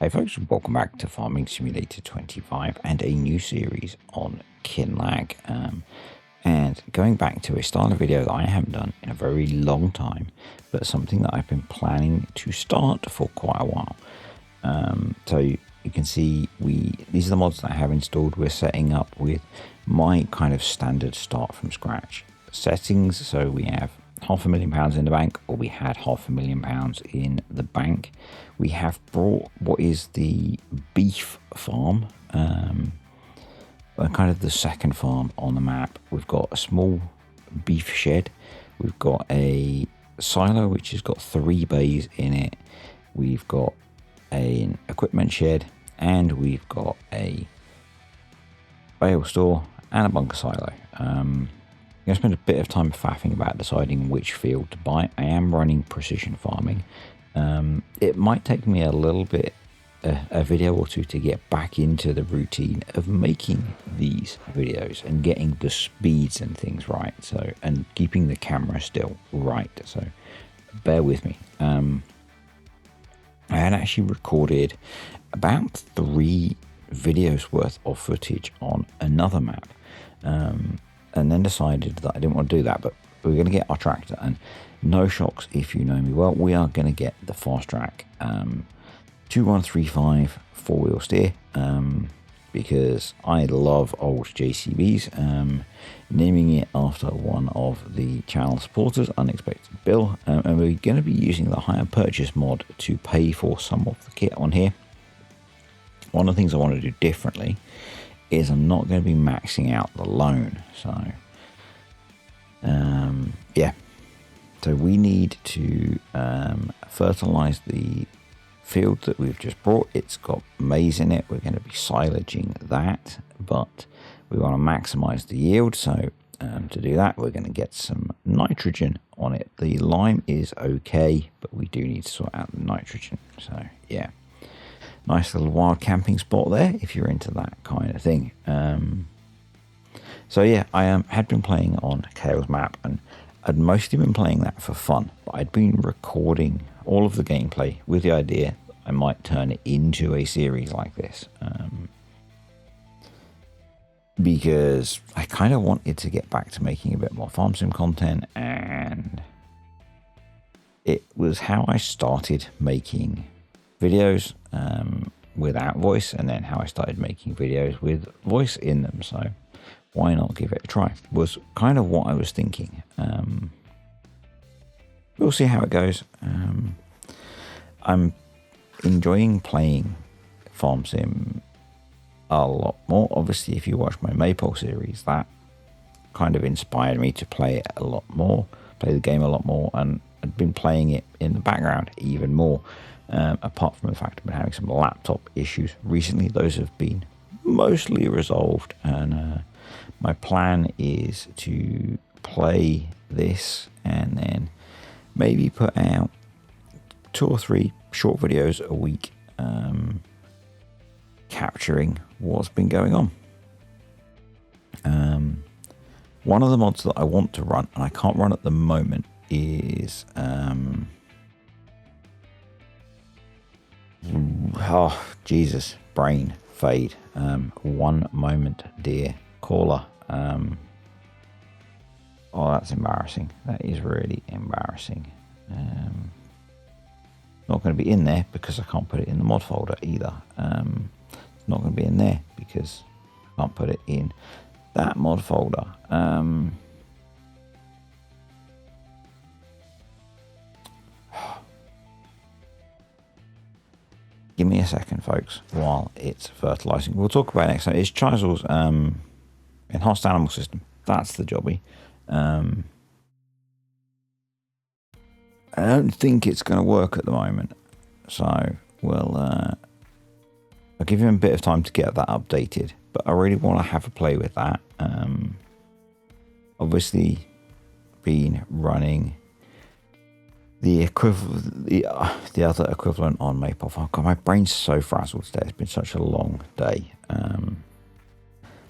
Hey folks, welcome back to Farming Simulator 25 and a new series on Kinlag. And going back to a style of video that I haven't done in a very long time, but something that I've been planning to start for quite a while. So you can see these are the mods that I have installed. We're setting up with my kind of standard start from scratch settings. So we have £500,000 in the bank, or we had £500,000 in the bank. We have brought what is the beef farm, kind of the second farm on the map. We've got a small beef shed. We've got a silo which has got 3 bays in it. We've got an equipment shed, and we've got a bale store and a bunker silo. I'm going to spend a bit of time faffing about deciding which field to buy. I am running precision farming. It might take me a little bit, a video or two, to get back into the routine of making these videos and getting the speeds and things right. So, and keeping the camera still right. So bear with me. I had actually recorded about 3 videos worth of footage on another map. And then decided that I didn't want to do that, but we're going to get our tractor. And no shocks if you know me well, we are going to get the Fast Track 2135 4-wheel steer, because I love old JCBs, naming it after one of the channel supporters, Unexpected Bill, and we're going to be using the hire purchase mod to pay for some of the kit on here. One of the things I want to do differently is I'm not going to be maxing out the loan. So yeah, so we need to fertilize the field that we've just brought. It's got maize in it. We're going to be silaging that, but we want to maximize the yield. So to do that, we're going to get some nitrogen on it. The lime is okay, but we do need to sort out the nitrogen. So yeah, nice little wild camping spot there if you're into that kind of thing. So yeah, I had been playing on Kale's map, and I'd mostly been playing that for fun, but I'd been recording all of the gameplay with the idea that I might turn it into a series like this, because I kind of wanted to get back to making a bit more farm sim content, and it was how I started making videos without voice, and then how I started making videos with voice in them. So why not give it a try, was kind of what I was thinking. We'll see how it goes. I'm enjoying playing farm sim a lot more. Obviously, if you watch my Maypole series, that kind of inspired me to play it a lot more, play the game a lot more, and I've been playing it in the background even more. Apart from the fact I've been having some laptop issues recently, those have been mostly resolved, and my plan is to play this and then maybe put out 2 or 3 short videos a week, capturing what's been going on. One of the mods that I want to run, and I can't run at the moment, is oh Jesus, brain fade. 1 moment, dear caller. Oh, that's embarrassing. That is really embarrassing. Not going to be in there because I can't put it in the mod folder either. It's not going to be in there because I can't put it in that mod folder. Give me a second, folks, while it's fertilizing. We'll talk about it next time. It's Chisel's enhanced animal system. That's the jobby. I don't think it's going to work at the moment, so we'll I'll give him a bit of time to get that updated, but I really want to have a play with that. Obviously been running the equivalent, the other equivalent on Maple Farm. God, my brain's so frazzled today. It's been such a long day.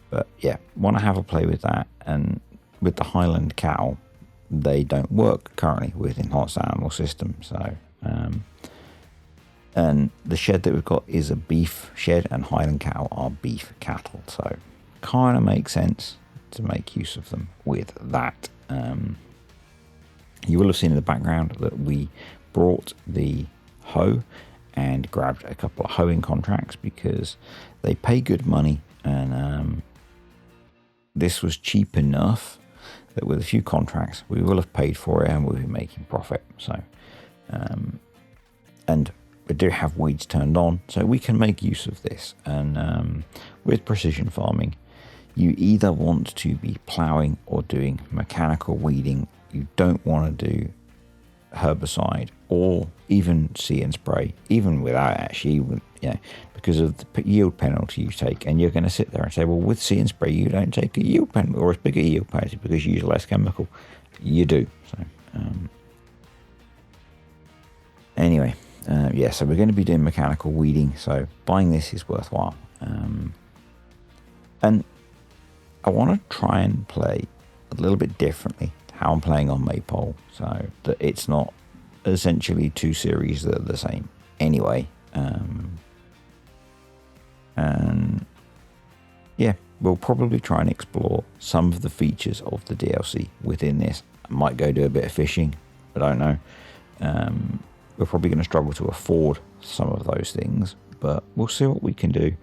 But yeah, want to have a play with that. And with the Highland cow, they don't work currently with enhanced animal system. So And the shed that we've got is a beef shed, and Highland cattle are beef cattle. So kind of makes sense to make use of them with that. You will have seen in the background that we brought the hoe and grabbed a couple of hoeing contracts because they pay good money, and this was cheap enough that with a few contracts we will have paid for it and we'll be making profit. So and we do have weeds turned on, so we can make use of this. And with precision farming, you either want to be ploughing or doing mechanical weeding. You don't want to do herbicide or even see and spray, even without actually, because of the yield penalty you take. And you're going to sit there and say, well, with see and spray, you don't take a yield penalty or a bigger yield penalty because you use less chemical. You do. So, anyway, so we're going to be doing mechanical weeding. So buying this is worthwhile. And I want to try and play a little bit differently how I'm playing on Maypole, so that it's not essentially two series that are the same anyway. And yeah, we'll probably try and explore some of the features of the DLC within this. I might go do a bit of fishing, I don't know. We're probably going to struggle to afford some of those things, but we'll see what we can do.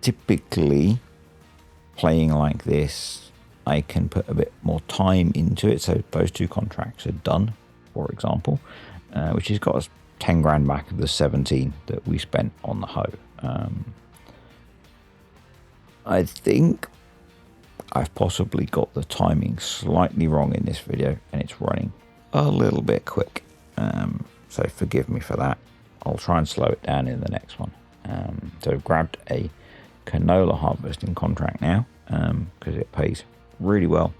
Typically, playing like this, I can put a bit more time into it. So those two contracts are done, for example, which has got us 10 grand back of the 17 that we spent on the hoe. I think I've possibly got the timing slightly wrong in this video, and it's running a little bit quick. So forgive me for that. I'll try and slow it down in the next one. So I've grabbed a canola harvesting contract now because it pays really well.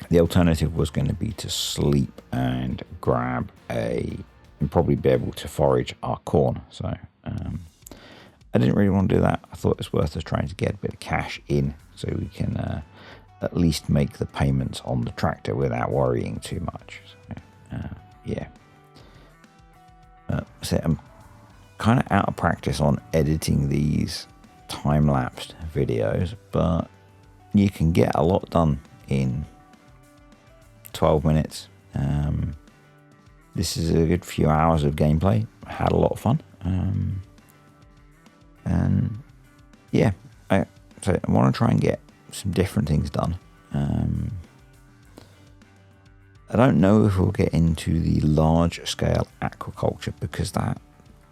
The alternative was going to be to sleep and grab and probably be able to forage our corn. So I didn't really want to do that. I thought it was worth us trying to get a bit of cash in so we can at least make the payments on the tractor without worrying too much. So I'm kind of out of practice on editing these time-lapsed videos, but you can get a lot done in 12 minutes. This is a good few hours of gameplay. I had a lot of fun. So I want to try and get some different things done. I don't know if we'll get into the large-scale aquaculture because that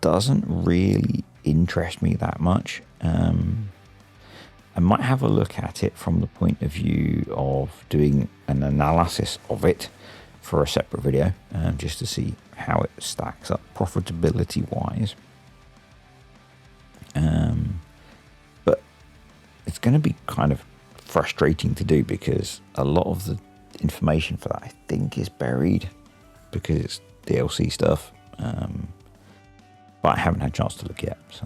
doesn't really interest me that much. I might have a look at it from the point of view of doing an analysis of it for a separate video, just to see how it stacks up profitability wise. But it's going to be kind of frustrating to do because a lot of the information for that I think is buried because it's DLC stuff. But I haven't had a chance to look yet, so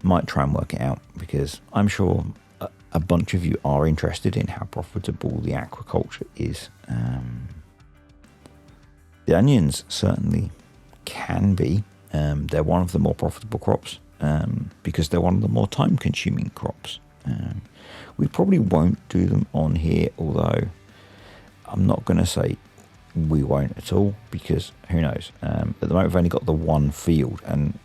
might try and work it out because I'm sure a bunch of you are interested in how profitable the aquaculture is. The onions certainly can be. They're one of the more profitable crops because they're one of the more time-consuming crops. We probably won't do them on here, although I'm not going to say we won't at all because who knows. At the moment we've only got the one field, and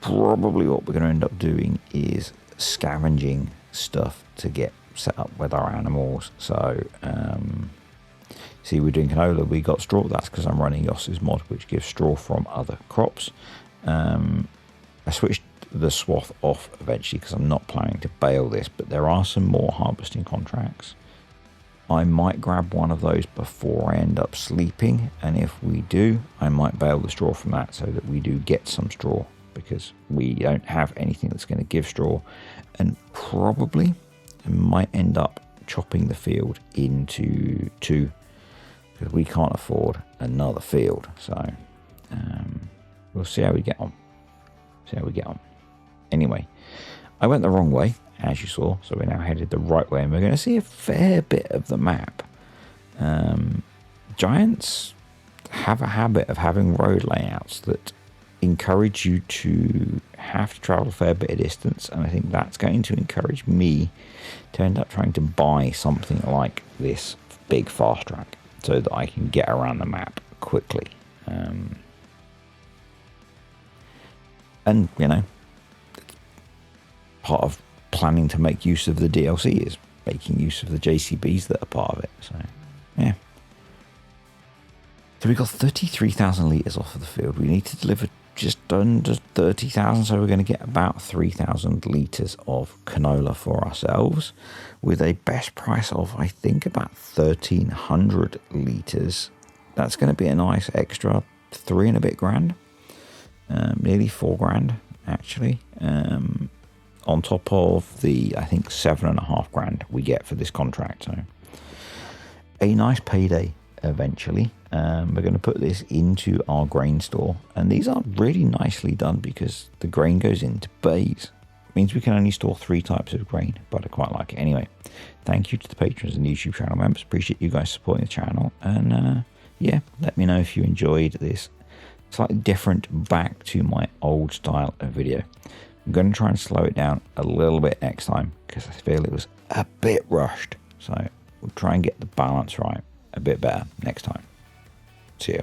probably what we're going to end up doing is scavenging stuff to get set up with our animals. So see, we're doing canola, we got straw. That's because I'm running Yoss's mod, which gives straw from other crops. I switched the swath off eventually because I'm not planning to bale this, but there are some more harvesting contracts. I might grab one of those before I end up sleeping, and if we do, I might bale the straw from that so that we do get some straw, because we don't have anything that's going to give straw, and probably I might end up chopping the field into two because we can't afford another field. So we'll see how we get on. Anyway, I went the wrong way, as you saw, so we're now headed the right way, and we're going to see a fair bit of the map. Giants have a habit of having road layouts that encourage you to have to travel a fair bit of distance, and I think that's going to encourage me to end up trying to buy something like this big fast track so that I can get around the map quickly. And, you know, part of planning to make use of the DLC is making use of the JCBs that are part of it. So, yeah. So we got 33,000 litres off of the field. We need to deliver just under 30,000, so we're going to get about 3,000 litres of canola for ourselves with a best price of, I think, about 1,300 litres. That's going to be a nice extra 3 and a bit grand, nearly 4 grand actually, on top of the, I think, 7.5 grand we get for this contract. So a nice payday eventually. We're going to put this into our grain store, and these are really nicely done because the grain goes into bays. It means we can only store 3 types of grain, but I quite like it. Anyway, thank you to the patrons and YouTube channel members. Appreciate you guys supporting the channel, and yeah, let me know if you enjoyed this slightly different, back to my old style of video. I'm going to try and slow it down a little bit next time because I feel it was a bit rushed, so we'll try and get the balance right a bit better next time. See ya.